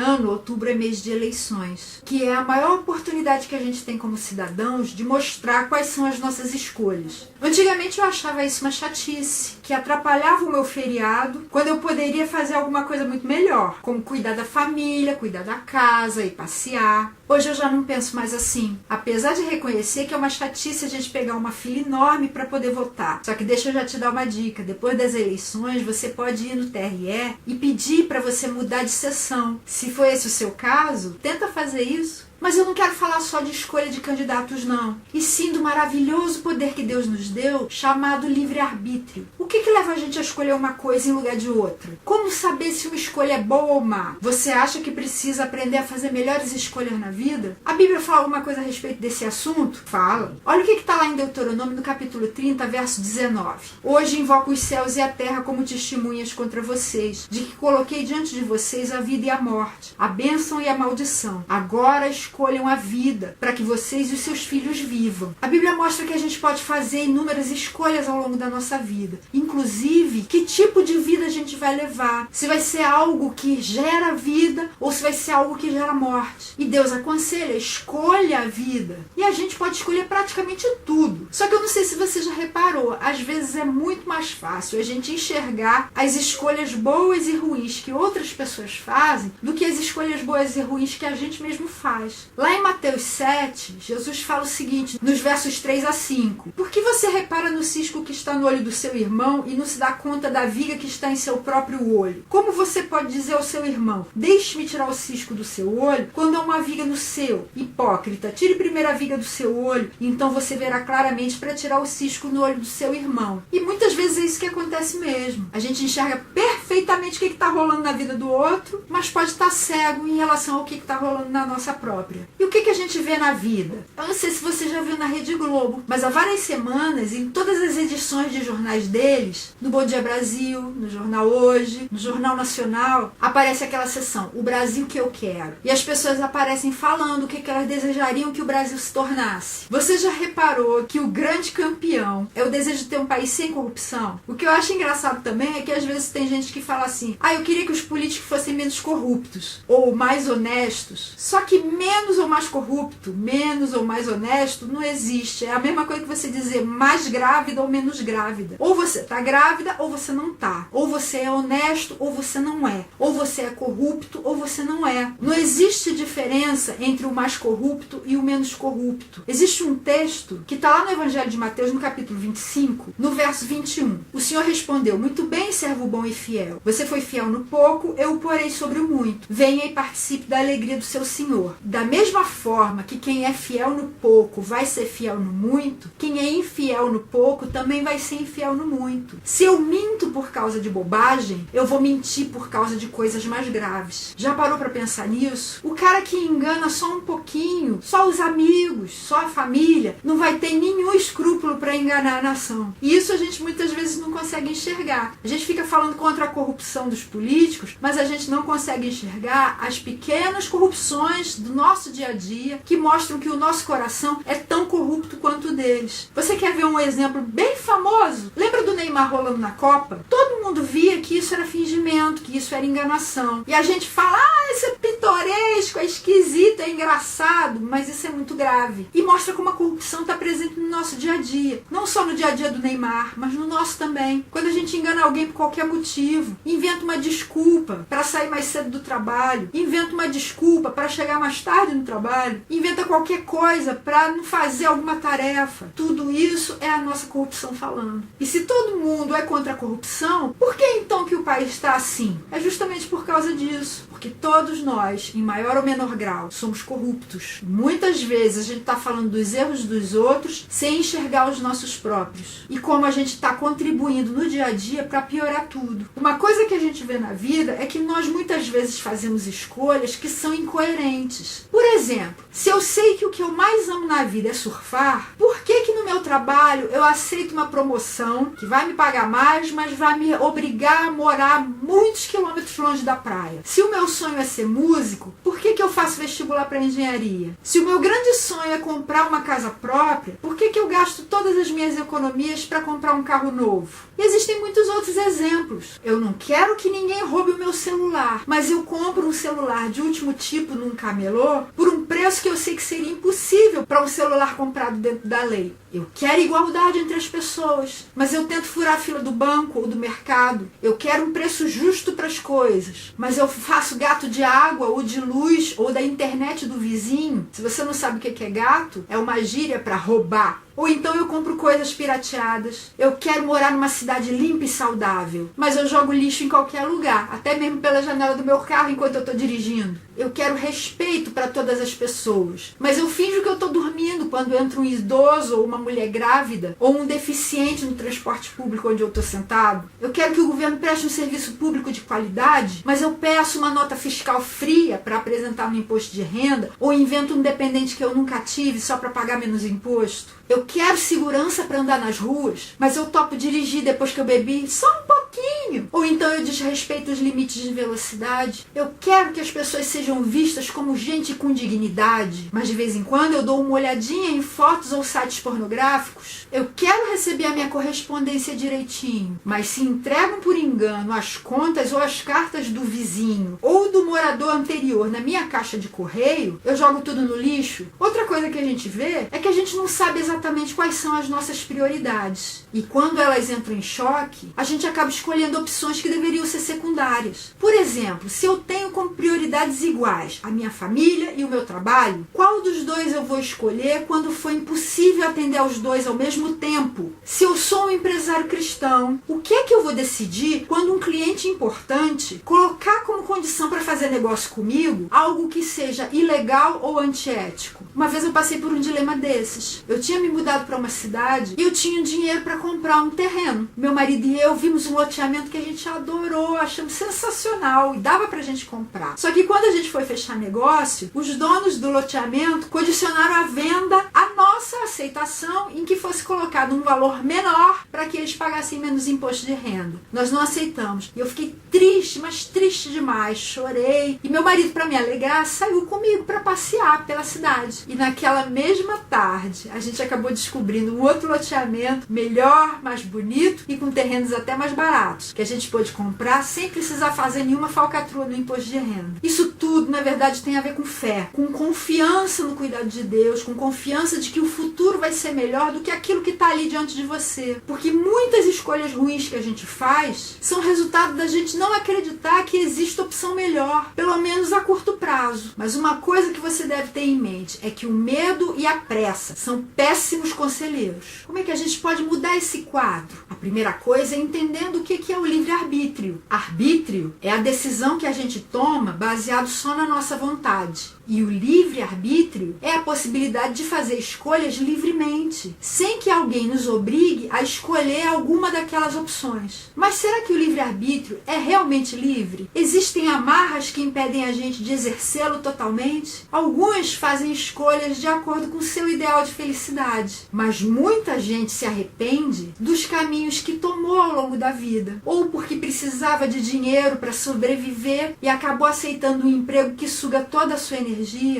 ano, outubro é mês de eleições, que é a maior oportunidade que a gente tem como cidadãos de mostrar quais são as nossas escolhas. Antigamente eu achava isso uma chatice, que atrapalhava o meu feriado, quando eu poderia fazer alguma coisa muito melhor, como cuidar da família, cuidar da casa e passear. Hoje eu já não penso mais assim, apesar de reconhecer que é uma chatice a gente pegar uma fila enorme para poder votar. Só que deixa eu já te dar uma dica, depois das eleições você pode ir no TRE e pedir para você mudar de sessão. Se for esse o seu caso, tenta fazer isso. Mas eu não quero falar só de escolha de candidatos, não. E sim do maravilhoso poder que Deus nos deu, chamado livre-arbítrio. O que leva a gente a escolher uma coisa em lugar de outra? Como saber se uma escolha é boa ou má? Você acha que precisa aprender a fazer melhores escolhas na vida? A Bíblia fala alguma coisa a respeito desse assunto? Fala. Olha o que está lá em Deuteronômio, no capítulo 30, verso 19. Hoje invoco os céus e a terra como testemunhas contra vocês, de que coloquei diante de vocês a vida e a morte, a bênção e a maldição. Agora escolham a vida, para que vocês e os seus filhos vivam. A Bíblia mostra que a gente pode fazer inúmeras escolhas ao longo da nossa vida. Inclusive, que tipo de vida a gente vai levar. Se vai ser algo que gera vida ou se vai ser algo que gera morte. E Deus aconselha, escolha a vida. E a gente pode escolher praticamente tudo. Só que eu não sei se você já reparou, às vezes é muito mais fácil a gente enxergar as escolhas boas e ruins que outras pessoas fazem do que as escolhas boas e ruins que a gente mesmo faz. Lá em Mateus 7, Jesus fala o seguinte, nos versos 3 a 5. Por que você repara no cisco que está no olho do seu irmão e não se dá conta da viga que está em seu próprio olho? Como você pode dizer ao seu irmão, deixe-me tirar o cisco do seu olho, quando há uma viga no seu? Hipócrita, tire primeiro a viga do seu olho, e então você verá claramente para tirar o cisco no olho do seu irmão. E muitas vezes é isso que acontece mesmo. A gente enxerga perfeitamente o que está rolando na vida do outro, mas pode estar cego em relação ao que está rolando na nossa própria. E o que a gente vê na vida? Eu não sei se você já viu na Rede Globo, mas há várias semanas, em todas as edições de jornais deles, no Bom Dia Brasil, no Jornal Hoje, no Jornal Nacional, aparece aquela seção, o Brasil que eu quero. E as pessoas aparecem falando o que elas desejariam que o Brasil se tornasse. Você já reparou que o grande campeão é o desejo de ter um país sem corrupção? O que eu acho engraçado também é que às vezes tem gente que fala assim, eu queria que os políticos fossem menos corruptos, ou mais honestos. Só que menos ou mais corrupto, menos ou mais honesto, não existe. É a mesma coisa que você dizer mais grávida ou menos grávida. Ou você tá grávida ou você não tá. Ou você é honesto ou você não é. Ou você é corrupto ou você não é. Não existe diferença entre o mais corrupto e o menos corrupto. Existe um texto que está lá no Evangelho de Mateus, no capítulo 25, no verso 21. O Senhor respondeu, muito bem, servo bom e fiel. Você foi fiel no pouco, eu o porei sobre o muito. Venha e participe da alegria do seu Senhor. Da mesma forma que quem é fiel no pouco vai ser fiel no muito, quem é infiel no pouco também vai ser infiel no muito. Se eu minto por causa de bobagem, eu vou mentir por causa de coisas mais graves. Já parou para pensar nisso? O cara que engana só um pouquinho, só os amigos, só a família, não vai ter nenhum escrúpulo para enganar a nação. E isso a gente muitas vezes não consegue enxergar. A gente fica falando contra a corrupção dos políticos, mas a gente não consegue enxergar as pequenas corrupções do nosso dia a dia que mostram que o nosso coração é tão corrupto quanto o deles. Você quer ver um exemplo bem famoso? Lembra do Neymar rolando na Copa? Todo mundo via que isso era fingimento, que isso era enganação. E a gente fala, isso é pitoresco, é esquisito, é engraçado, mas isso é muito grave. E mostra como a corrupção está presente no nosso dia a dia. Não só no dia a dia do Neymar, mas no nosso também. Quando a gente engana alguém por qualquer motivo, inventa uma desculpa para sair mais cedo do trabalho, inventa uma desculpa para chegar mais tarde no trabalho, inventa qualquer coisa para não fazer alguma tarefa. Tudo isso é a nossa corrupção falando. E se todo mundo é contra a corrupção, por que então que o país está assim? É justamente por causa disso. Porque todos nós, em maior ou menor grau, somos corruptos. Muitas vezes a gente está falando dos erros dos outros sem enxergar os nossos próprios. E como a gente está contribuindo no dia a dia para piorar tudo. Uma coisa que a gente vê na vida é que nós muitas vezes fazemos escolhas que são incoerentes. Por exemplo, se eu sei que o que eu mais amo na vida é surfar, por que no meu trabalho eu aceito uma promoção que vai me pagar mais, mas vai me obrigar a morar muitos quilômetros longe da praia? Se o meu sonho é ser músico, por que eu faço vestibular para engenharia? Se o meu grande sonho é comprar uma casa própria, por que eu gasto todas as minhas economias para comprar um carro novo? E existem muitos outros exemplos. Eu não quero que ninguém roube o meu celular, mas eu compro um celular de último tipo num camelô por um preço que eu sei que seria impossível para um celular comprado dentro da lei. Eu quero igualdade entre as pessoas, mas eu tento furar a fila do banco ou do mercado. Eu quero um preço justo para as coisas, mas eu faço gato de água ou de luz ou da internet do vizinho. Se você não sabe o que é gato, é uma gíria para roubar. Ou então eu compro coisas pirateadas. Eu quero morar numa cidade limpa e saudável, mas eu jogo lixo em qualquer lugar, até mesmo pela janela do meu carro enquanto eu estou dirigindo. Eu quero respeito para todas as pessoas, mas eu finjo que eu estou dormindo quando entra um idoso ou uma mulher grávida ou um deficiente no transporte público onde eu estou sentado. Eu quero que o governo preste um serviço público de qualidade, mas eu peço uma nota fiscal fria para apresentar no imposto de renda ou invento um dependente que eu nunca tive só para pagar menos imposto. Eu quero segurança para andar nas ruas, mas eu topo dirigir depois que eu bebi só um pouquinho. Ou então eu desrespeito os limites de velocidade. Eu quero que as pessoas sejam vistas como gente com dignidade, mas de vez em quando eu dou uma olhadinha em fotos ou sites pornográficos. Eu quero receber a minha correspondência direitinho, mas se entregam por engano as contas ou as cartas do vizinho ou do morador anterior na minha caixa de correio, eu jogo tudo no lixo. Outra coisa que a gente vê é que a gente não sabe exatamente quais são as nossas prioridades. E quando elas entram em choque, a gente acaba escolhendo opções que deveriam ser secundárias. Por exemplo, se eu tenho como prioridades iguais a minha família e o meu trabalho, qual dos dois eu vou escolher quando for impossível atender aos dois ao mesmo tempo? Se eu sou um empresário cristão, o que é que eu vou decidir quando um cliente importante colocar como condição para fazer negócio comigo algo que seja ilegal ou antiético? Uma vez eu passei por um dilema desses. Eu tinha me mudado para uma cidade e eu tinha dinheiro para comprar um terreno. Meu marido e eu vimos um loteamento que a gente adorou, achamos sensacional e dava pra gente comprar. Só que quando a gente foi fechar negócio, os donos do loteamento condicionaram a venda à nossa aceitação em que fosse colocado um valor menor para que eles pagassem menos imposto de renda. Nós não aceitamos. E eu fiquei triste, mas triste demais. Chorei. E meu marido, para me alegrar, saiu comigo para passear pela cidade. E naquela mesma tarde, a gente acabou descobrindo um outro loteamento melhor, mais bonito e com terrenos até mais baratos, que a gente pôde comprar sem precisar fazer nenhuma falcatrua no imposto de renda. Isso tudo, na verdade, tem a ver com fé, com confiança no cuidado de Deus, com confiança de que o futuro vai ser melhor do que aquilo que está ali diante de você. Porque muitas escolhas ruins que a gente faz são resultado da gente não acreditar que existe opção melhor, pelo menos a curto prazo. Mas uma coisa que você deve ter em mente é que o medo e a pressa são péssimos conselheiros. Como é que a gente pode mudar esse quadro? A primeira coisa é entendendo o que é o livre-arbítrio. Arbítrio é a decisão que a gente toma baseado só na nossa vontade. E o livre-arbítrio é a possibilidade de fazer escolhas livremente, sem que alguém nos obrigue a escolher alguma daquelas opções. Mas será que o livre-arbítrio é realmente livre? Existem amarras que impedem a gente de exercê-lo totalmente? Alguns fazem escolhas de acordo com o seu ideal de felicidade, mas muita gente se arrepende dos caminhos que tomou ao longo da vida, ou porque precisava de dinheiro para sobreviver e acabou aceitando um emprego que suga toda a sua energia,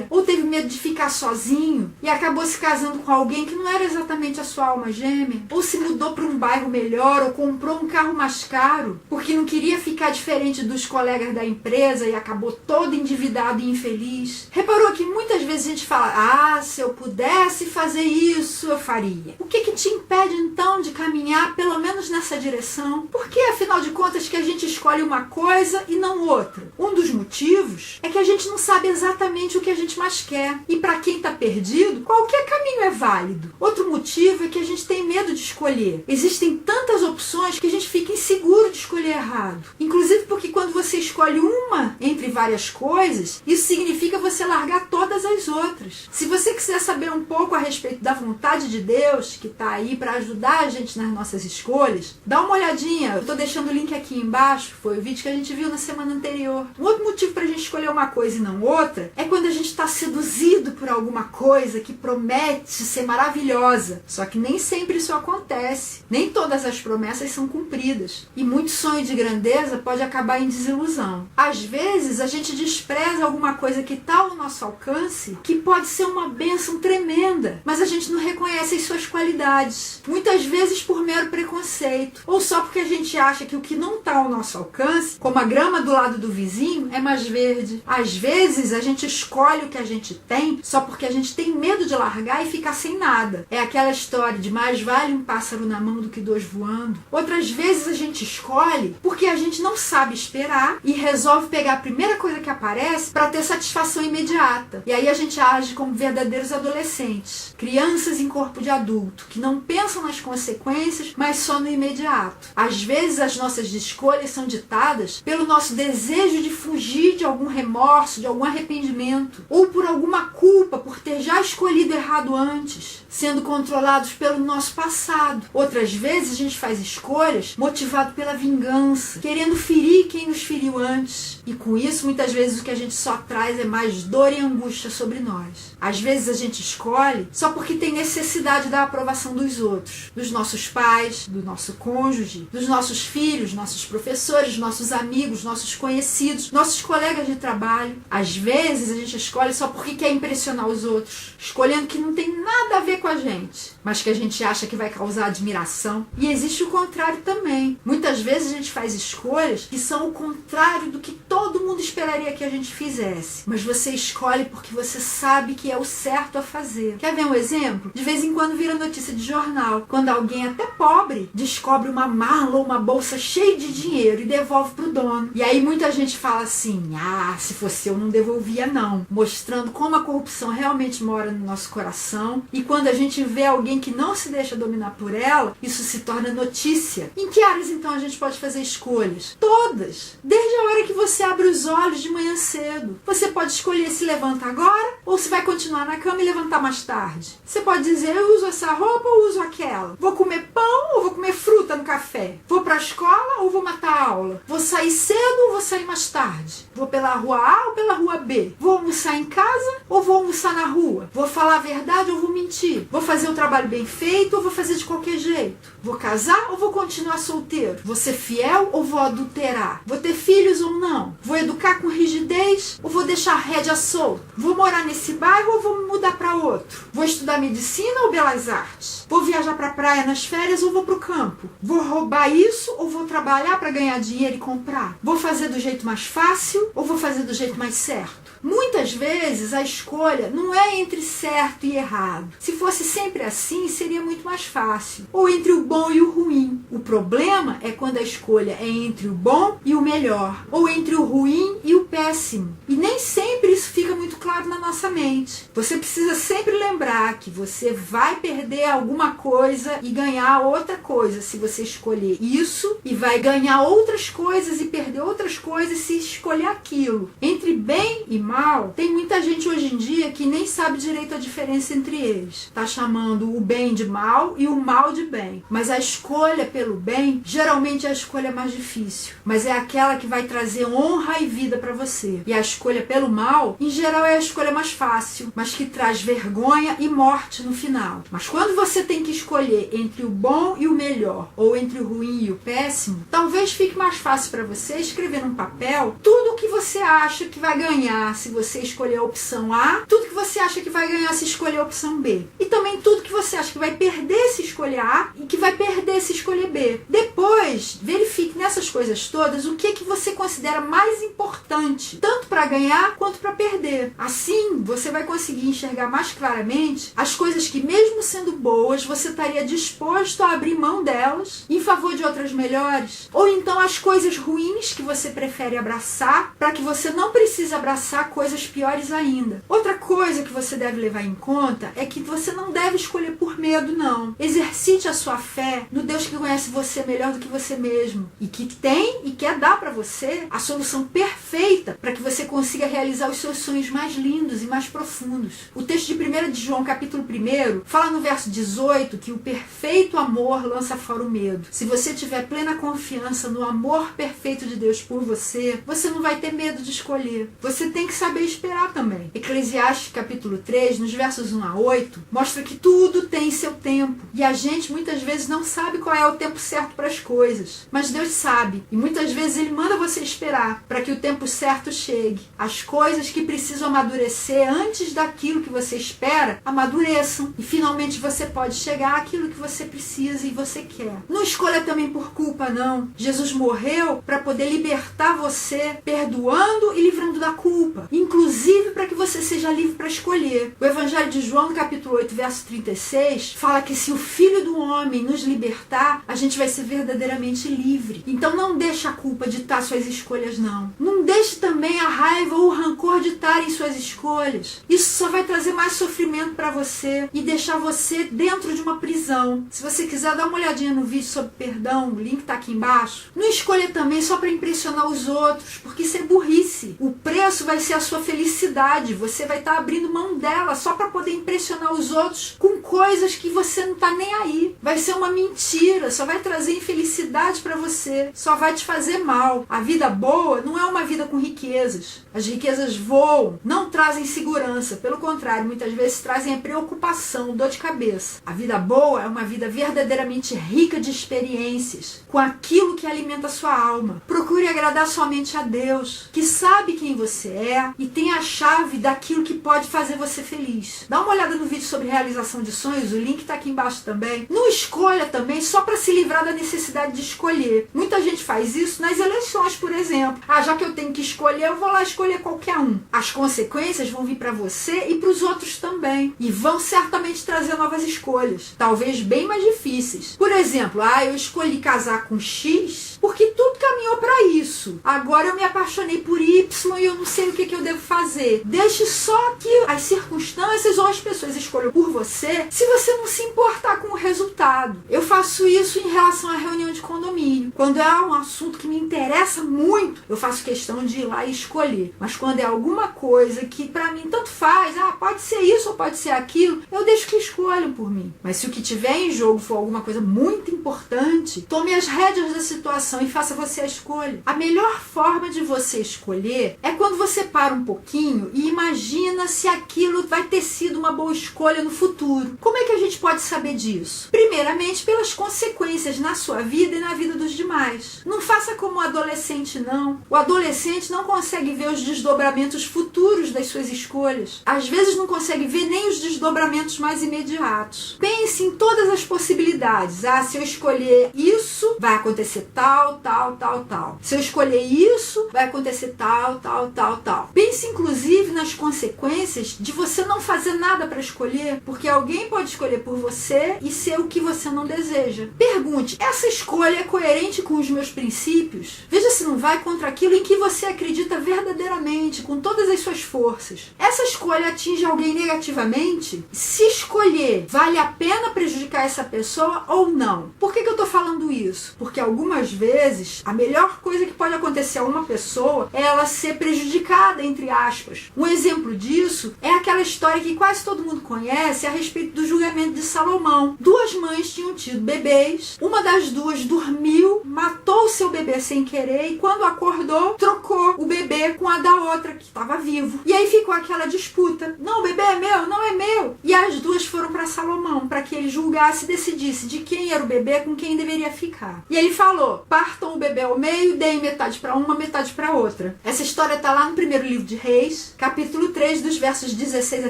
ou teve medo de ficar sozinho e acabou se casando com alguém que não era exatamente a sua alma gêmea, ou se mudou para um bairro melhor, ou comprou um carro mais caro porque não queria ficar diferente dos colegas da empresa e acabou todo endividado e infeliz. Reparou que muitas vezes a gente fala: se eu pudesse fazer isso, eu faria. O que te impede então de caminhar pelo menos nessa direção? Por que, afinal de contas, que a gente escolhe uma coisa e não outra? Um dos motivos é que a gente não sabe exatamente o que a gente mais quer. E para quem está perdido, qualquer caminho é válido. Outro motivo é que a gente tem medo de escolher. Existem tantas opções que a gente fica inseguro de escolher errado. Inclusive porque quando você escolhe uma entre várias coisas, isso significa você largar todas as outras. Se você quiser saber um pouco a respeito da vontade de Deus, que está aí para ajudar a gente nas nossas escolhas, dá uma olhadinha. Eu estou deixando o link aqui embaixo. Foi o vídeo que a gente viu na semana anterior. Um outro motivo para a gente escolher uma coisa e não outra é quando a gente está seduzido por alguma coisa que promete promete ser maravilhosa. Só que nem sempre isso acontece. Nem todas as promessas são cumpridas. E muito sonho de grandeza pode acabar em desilusão. Às vezes a gente despreza alguma coisa que está ao nosso alcance, que pode ser uma bênção tremenda, mas a gente não reconhece as suas qualidades. Muitas vezes por mero preconceito, ou só porque a gente acha que o que não está ao nosso alcance, como a grama do lado do vizinho, é mais verde. Às vezes a gente escolhe o que a gente tem só porque a gente tem medo de largar e ficar sem nada. É aquela história de mais vale um pássaro na mão do que dois voando. Outras vezes a gente escolhe porque a gente não sabe esperar e resolve pegar a primeira coisa que aparece para ter satisfação imediata. E aí a gente age como verdadeiros adolescentes, crianças em corpo de adulto, que não pensam nas consequências, mas só no imediato. Às vezes as nossas escolhas são ditadas pelo nosso desejo de fugir de algum remorso, de algum arrependimento, ou por alguma culpa por ter já escolhido errado antes, sendo controlados pelo nosso passado. Outras vezes a gente faz escolhas motivado pela vingança, querendo ferir quem nos feriu antes. E com isso, muitas vezes o que a gente só traz é mais dor e angústia sobre nós. Às vezes a gente escolhe só porque tem necessidade da aprovação dos outros, dos nossos pais, do nosso cônjuge, dos nossos filhos, nossos professores, nossos amigos, nossos conhecidos, nossos colegas de trabalho. Às vezes a gente escolhe só porque quer impressionar os outros, escolhendo que não tem nada a ver com a gente, mas que a gente acha que vai causar admiração. E existe o contrário também. Muitas vezes a gente faz escolhas que são o contrário do que todo mundo esperaria que a gente fizesse, mas você escolhe porque você sabe que é o certo a fazer. Quer ver um exemplo? De vez em quando vira notícia de jornal, quando alguém até pobre descobre uma mala ou uma bolsa cheia de dinheiro e devolve pro dono. E aí muita gente fala assim: ah, se fosse eu não devolvia não, mostrando como a corrupção realmente mora no nosso coração. E quando a gente vê alguém que não se deixa dominar por ela, isso se torna notícia. Em que áreas então a gente pode fazer escolhas? Todas. Desde a hora que você abre os olhos de manhã cedo. Você pode escolher se levanta agora ou se vai continuar na cama e levantar mais tarde. Você pode dizer: eu uso essa roupa ou uso aquela? Vou comer pão ou vou comer fruta no café? Vou pra escola ou vou matar a aula? Vou sair cedo ou vou sair mais tarde? Vou pela rua A ou pela rua B? Vou almoçar em casa ou vou almoçar na rua? Vou falar a verdade ou vou mentir? Vou fazer o trabalho bem feito ou vou fazer de qualquer jeito? Vou casar ou vou continuar solteiro? Vou ser fiel ou vou adulterar? Vou ter filhos ou não? Vou educar com rigidez ou vou deixar a rédea solta? Vou morar nesse bairro ou vou me mudar para outro? Vou estudar medicina ou belas artes? Vou viajar para a praia nas férias ou vou para o campo? Vou roubar isso ou vou trabalhar para ganhar dinheiro e comprar? Vou fazer do jeito mais fácil ou vou fazer do jeito mais certo? Muitas vezes a escolha não é entre certo e errado. Se fosse sempre assim, seria muito mais fácil. Ou entre o bom e o ruim. O problema é quando a escolha é entre o bom e o melhor. Ou entre o ruim e o péssimo. E nem sempre isso fica muito claro na nossa mente. Você precisa sempre lembrar que você vai perder alguma coisa e ganhar outra coisa se você escolher isso, e vai ganhar outras coisas e perder outras coisas se escolher aquilo. Entre bem e mal, tem muita gente hoje em dia que nem sabe direito a diferença entre eles. Tá chamando o bem de mal e o mal de bem. Mas a escolha pelo bem, geralmente é a escolha mais difícil. Mas é aquela que vai trazer honra e vida para você. E a escolha pelo mal, em geral, é a escolha mais fácil, mas que traz vergonha e morte no final. Mas quando você tem que escolher entre o bom e o melhor, ou entre o ruim e o péssimo, talvez fique mais fácil para você escrever num papel tudo o que você acha que vai ganhar se você escolher a opção A, tudo que você acha que vai ganhar se escolher a opção B. E também tudo que você acha que vai perder se escolher A e que vai perder se escolher B. Depois, verifique nessas coisas todas o que você considera mais importante, tanto para ganhar quanto para perder. Assim, você vai conseguir enxergar mais claramente as coisas que, mesmo sendo boas, você estaria disposto a abrir mão delas em favor de outras melhores. Ou então as coisas ruins que você prefere abraçar para que você não precise abraçar coisas piores ainda. Outra coisa que você deve levar em conta é que você não deve escolher por medo, não. Exercite a sua fé no Deus que conhece você melhor do que você mesmo e que tem e quer dar para você a solução perfeita para que você consiga realizar os seus sonhos mais lindos e mais profundos. O texto de 1 de João, capítulo 1, fala no verso 18 que o perfeito amor lança fora o medo. Se você tiver plena confiança no amor perfeito de Deus por você, você não vai ter medo de escolher. Você tem que saber esperar também. Eclesiastes capítulo 3, nos versos 1 a 8, mostra que tudo tem seu tempo. E a gente muitas vezes não sabe qual é o tempo certo para as coisas. Mas Deus sabe. E muitas vezes Ele manda você esperar para que o tempo certo chegue. As coisas que precisam amadurecer antes daquilo que você espera, amadureçam. E finalmente você pode chegar àquilo que você precisa e você quer. Não escolha também por culpa, não. Jesus morreu para poder libertar você, perdoando e livrando da culpa. Inclusive para que você seja livre para escolher. O Evangelho de João, no capítulo 8, verso 36, fala que se o Filho do Homem nos libertar, a gente vai ser verdadeiramente livre. Então não deixe a culpa ditar suas escolhas, não. Não deixe também a raiva ou o rancor ditarem suas escolhas. Isso só vai trazer mais sofrimento para você e deixar você dentro de uma prisão. Se você quiser dar uma olhadinha no vídeo sobre perdão, o link tá aqui embaixo. Não escolha também só para impressionar os outros, porque isso é burrice. O preço vai ser a sua felicidade. Você vai estar abrindo mão dela só para poder impressionar os outros com coisas que você não tá nem aí. Vai ser uma mentira, só vai trazer infelicidade para você, só vai te fazer mal. A vida boa não é uma vida com riquezas. As riquezas voam, não trazem segurança, pelo contrário, muitas vezes trazem a preocupação, dor de cabeça. A vida boa é uma vida verdadeiramente rica de experiências, com aquilo que alimenta a sua alma. Procure agradar somente a Deus, que sabe quem você é e tem a chave daquilo que pode fazer você feliz. Dá uma olhada no vídeo sobre realização de sonhos, o link está aqui embaixo também. Não escolha também só para se livrar da necessidade de escolher. Muita gente faz isso nas eleições, por exemplo. Já que eu tenho que escolher, eu vou lá escolher qualquer um. As consequências vão vir para você e para os outros também. E vão certamente trazer novas escolhas, talvez bem mais difíceis. Por exemplo, eu escolhi casar com X porque tudo caminhou para isso. Agora eu me apaixonei por Y e eu não sei o que eu devo fazer. Deixe só que as circunstâncias ou as pessoas escolham por você, se você não se importar com o resultado. Eu faço isso em relação à reunião de condomínio. Quando é um assunto que me interessa muito, eu faço questão de ir lá e escolher. Mas quando é alguma coisa que para mim tanto faz, pode ser isso ou pode ser aquilo, eu deixo que escolham por mim. Mas se o que tiver em jogo for alguma coisa muito importante, tome as rédeas da situação e faça você a escolha. A melhor forma de você escolher é quando você para um pouquinho e imagina se aquilo vai ter sido uma boa escolha no futuro. Como é que a gente pode saber disso? Primeiramente, pelas consequências na sua vida e na vida dos demais. Não faça como o adolescente, não. O adolescente não consegue ver os desdobramentos futuros das suas escolhas. Às vezes não consegue ver nem os desdobramentos mais imediatos. Pense em todas as possibilidades. Se eu escolher isso, vai acontecer tal, tal, tal, tal. Se eu escolher isso, vai acontecer tal, tal, tal, tal. Pense inclusive nas consequências de você não fazer nada para escolher, porque alguém pode escolher por você e ser o que você não deseja. Pergunte, essa escolha é coerente com os meus princípios? Veja se não vai contra aquilo em que você acredita verdadeiramente, com todas as suas forças. Essa escolha atinge alguém negativamente? Se escolher, vale a pena prejudicar essa pessoa ou não? Por que eu estou falando isso? Porque algumas vezes a melhor coisa que pode acontecer a uma pessoa é ela ser prejudicada, entre aspas. Um exemplo disso é aquela história que quase todo mundo conhece a respeito do julgamento de Salomão. Duas mães tinham tido bebês, uma das duas dormiu, matou o seu bebê sem querer e quando acordou, trocou o bebê com a da outra que estava vivo. E aí ficou aquela disputa. Não, o bebê é meu, não é meu. E as duas foram para Salomão para que ele julgasse e decidisse de quem era o bebê, com quem deveria ficar. E ele falou, partam o bebê ao meio, deem metade para uma, metade para outra. Essa história está lá no primeiro livro de Reis, capítulo 3, dos versos 16 a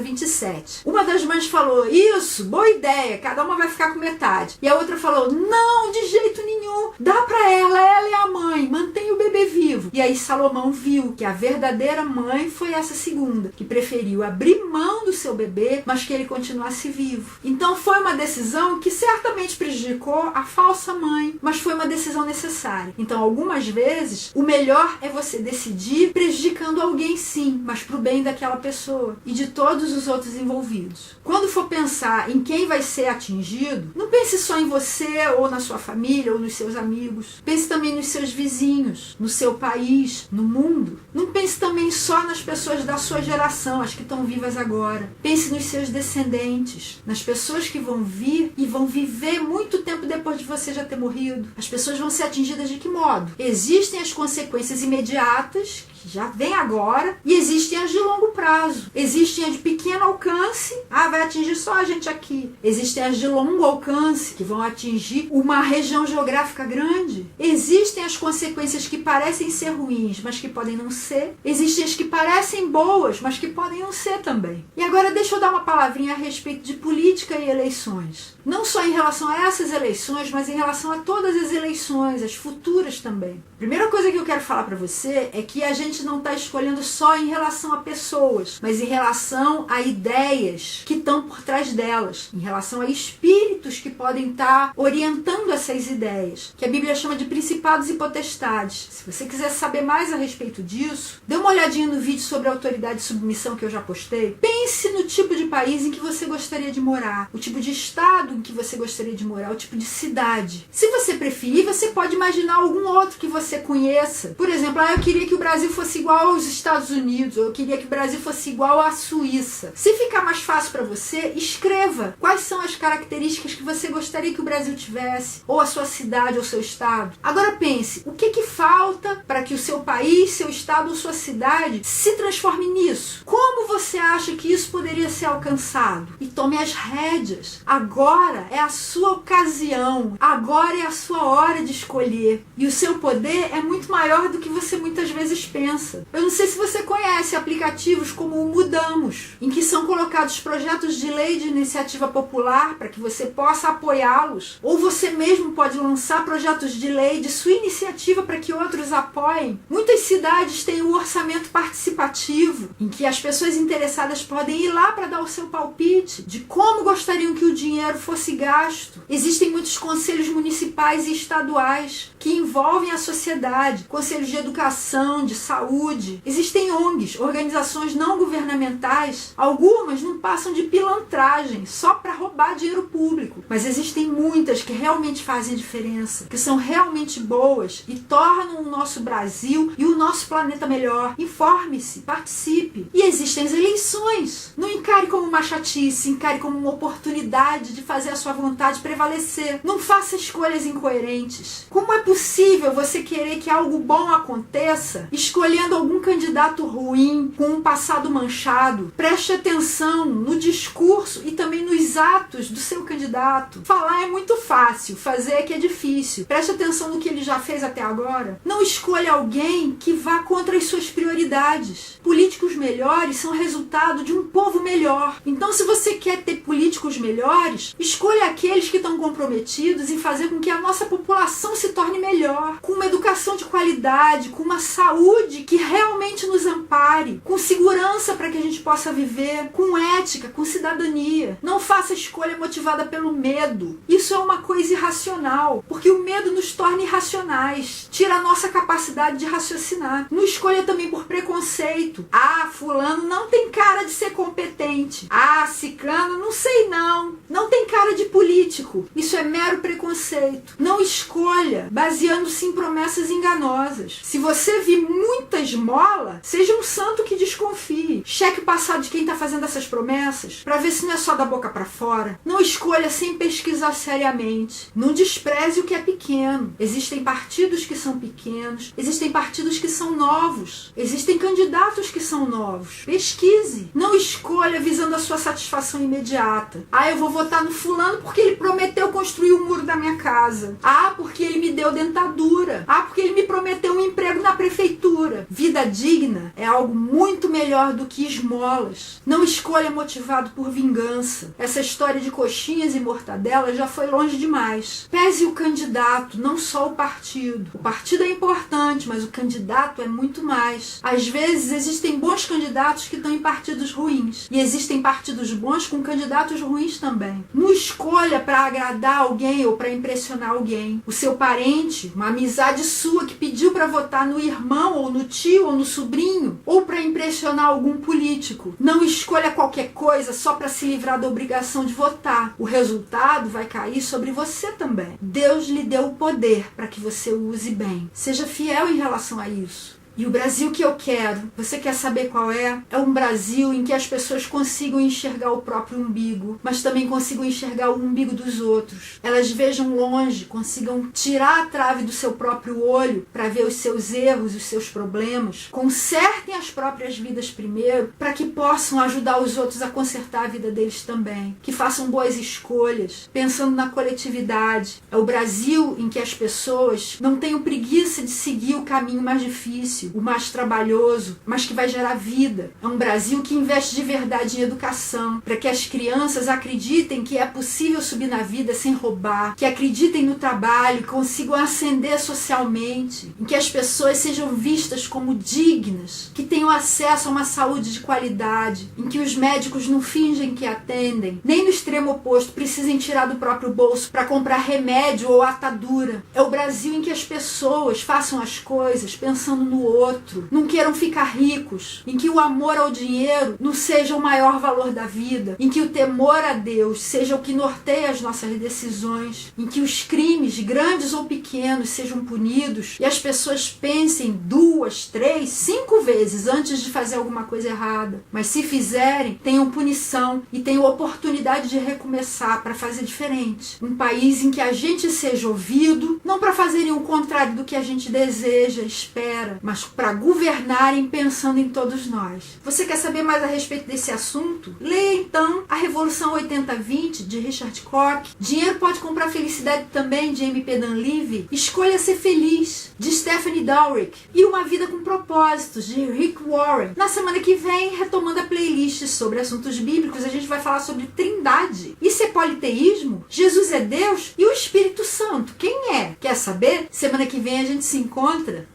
27. Uma das mães falou, isso, boa ideia, cada uma vai ficar com metade. E a outra falou, não, de jeito nenhum, dá para ela é a mãe, mantém o bebê vivo. E aí Salomão viu que a verdadeira mãe foi essa segunda, que preferiu abrir mão do seu bebê, mas que ele continuasse vivo. Então foi uma decisão que certamente prejudicou a falsa mãe, mas foi uma decisão necessária. Então algumas vezes o melhor é você decidir prejudicando alguém sim, mas pro bem daquela pessoa e de todos os outros envolvidos. Quando for pensar em quem vai ser atingido, não pense só em você ou na sua família ou nos seus amigos. Pense também nos seus vizinhos, no seu país, no mundo. Não pense também só nas pessoas da sua geração, as que estão vivas agora. Pense nos seus descendentes, nas pessoas que vão vir e vão viver muito tempo depois de você já ter morrido. As pessoas vão ser atingidas de que modo? Existem as consequências imediatas que já vem agora, e existem as de longo prazo. Existem as de pequeno alcance, vai atingir só a gente aqui. Existem as de longo alcance, que vão atingir uma região geográfica grande. Existem as consequências que parecem ser ruins, mas que podem não ser. Existem as que parecem boas, mas que podem não ser também. E agora deixa eu dar uma palavrinha a respeito de política e eleições. Não só em relação a essas eleições, mas em relação a todas as eleições, as futuras também. Primeira coisa que eu quero falar para você é que a gente não está escolhendo só em relação a pessoas, mas em relação a ideias que estão por trás delas, em relação a espíritos que podem estar orientando essas ideias, que a Bíblia chama de principados e potestades. Se você quiser saber mais a respeito disso, dê uma olhadinha no vídeo sobre autoridade e submissão que eu já postei. Pense no tipo de país em que você gostaria de morar, o tipo de estado em que você gostaria de morar, o tipo de cidade. Se você preferir, você pode imaginar algum outro que você conheça. Por exemplo, eu queria que o Brasil fosse igual aos Estados Unidos, ou eu queria que o Brasil fosse igual à Suíça. Se ficar mais fácil para você, escreva quais são as características que você gostaria que o Brasil tivesse, ou a sua cidade, ou seu estado. Agora pense, o que falta para que o seu país, seu estado ou sua cidade se transforme nisso? Como você acha que isso poderia ser alcançado? E tome as rédeas. Agora é a sua ocasião. Agora é a sua hora de escolher. E o seu poder é muito maior do que você muitas vezes pensa. Eu não sei se você conhece aplicativos como o Mudamos, em que são colocados projetos de lei de iniciativa popular para que você possa apoiá-los. Ou você mesmo pode lançar projetos de lei de sua iniciativa para que outros apoiem. Muitas cidades têm o orçamento participativo, em que as pessoas interessadas podem ir lá para dar o seu palpite de como gostariam que o dinheiro fosse gasto. Existem muitos conselhos municipais e estaduais que envolvem a sociedade, conselhos de educação, de saúde. Existem ONGs, organizações não governamentais. Algumas não passam de pilantragem, só para roubar dinheiro público. Mas existem muitas que realmente fazem diferença, que são realmente boas e tornam o nosso Brasil e o nosso planeta melhor. Informe-se, participe. E existem as eleições. Não encare como uma chatice, encare como uma oportunidade de fazer a sua vontade prevalecer. Não faça escolhas incoerentes. Como é possível você querer que algo bom aconteça escolhendo algum candidato ruim, com um passado manchado? Preste atenção no discurso e também nos atos do seu candidato. Falar é muito fácil, fazer é que é difícil. Preste atenção no que ele já fez até agora. Não escolha alguém que vá contra as suas prioridades. Políticos melhores são resultado de um povo melhor. Então, se você quer ter políticos melhores, escolha aqueles que estão comprometidos em fazer com que a nossa população se torne melhor, com uma educação de qualidade, com uma saúde que realmente nos ampare, com segurança para que a gente possa viver, com ética, com cidadania. Não faça escolha motivada pelo medo. Isso é uma coisa irracional, porque o medo nos torna irracionais, tira a nossa capacidade de raciocinar. Não escolha também por preconceito. Fulano não tem cara de ser competente. Ciclano, não sei não. Não tem cara de político. Isso é mero preconceito. Não escolha baseando-se em promessas enganosas. Se você vir muita esmola, seja um santo que desconfie. Cheque o passado de quem está fazendo essas promessas para ver se não é só da boca para fora. Não escolha sem pesquisar seriamente. Não despreze o que é pequeno. Existem partidos que são pequenos. Existem partidos que são novos. Existem candidatos que são novos. Pesquise. Não escolha visando a sua satisfação imediata. Eu vou votar no fulano porque ele prometeu construir o muro da minha casa. Porque ele me deu dentadura. Porque ele me prometeu um emprego na prefeitura. Vida digna é algo muito melhor do que esmolas. Não escolha motivado por vingança. Essa história de coxinhas e mortadela já foi longe demais. Pese o candidato, não só o partido. O partido é importante, mas o candidato é muito mais. Às vezes existem bons candidatos que estão em partidos ruins. E existem partidos bons com candidatos ruins também. Não escolha para agradar alguém ou para impressionar alguém. O seu parente, uma amizade sua que pediu para votar no irmão ou no tio ou no sobrinho, ou para impressionar algum político. Não escolha qualquer coisa só para se livrar da obrigação de votar. O resultado vai cair sobre você também. Deus lhe deu o poder para que você o use bem. Seja fiel em relação a isso. E o Brasil que eu quero, você quer saber qual é? É um Brasil em que as pessoas consigam enxergar o próprio umbigo, mas também consigam enxergar o umbigo dos outros. Elas vejam longe, consigam tirar a trave do seu próprio olho para ver os seus erros, os seus problemas, consertem as próprias vidas primeiro, para que possam ajudar os outros a consertar a vida deles também. Que façam boas escolhas, pensando na coletividade. É o Brasil em que as pessoas não tenham preguiça de seguir o caminho mais difícil, o mais trabalhoso, mas que vai gerar vida. É um Brasil que investe de verdade em educação, para que as crianças acreditem que é possível subir na vida sem roubar, que acreditem no trabalho, que consigam ascender socialmente, em que as pessoas sejam vistas como dignas, que tenham acesso a uma saúde de qualidade, em que os médicos não fingem que atendem, nem no extremo oposto precisem tirar do próprio bolso para comprar remédio ou atadura. É o Brasil em que as pessoas façam as coisas pensando no outro, não queiram ficar ricos, em que o amor ao dinheiro não seja o maior valor da vida, em que o temor a Deus seja o que norteia as nossas decisões, em que os crimes, grandes ou pequenos, sejam punidos e as pessoas pensem 2, 3, 5 vezes antes de fazer alguma coisa errada. Mas se fizerem, tenham punição e tenham oportunidade de recomeçar para fazer diferente. Um país em que a gente seja ouvido, não para fazerem o contrário do que a gente deseja, espera, mas para governarem pensando em todos nós. Você quer saber mais a respeito desse assunto? Leia então A Revolução 80-20 de Richard Koch, Dinheiro Pode Comprar Felicidade também de M.P. Dunleavy, Escolha Ser Feliz de Stephanie Dowrick e Uma Vida com Propósitos de Rick Warren. Na semana que vem, retomando a playlist sobre assuntos bíblicos, a gente vai falar sobre Trindade. Isso é politeísmo? Jesus é Deus? E o Espírito Santo? Quem é? Quer saber? Semana que vem a gente se encontra.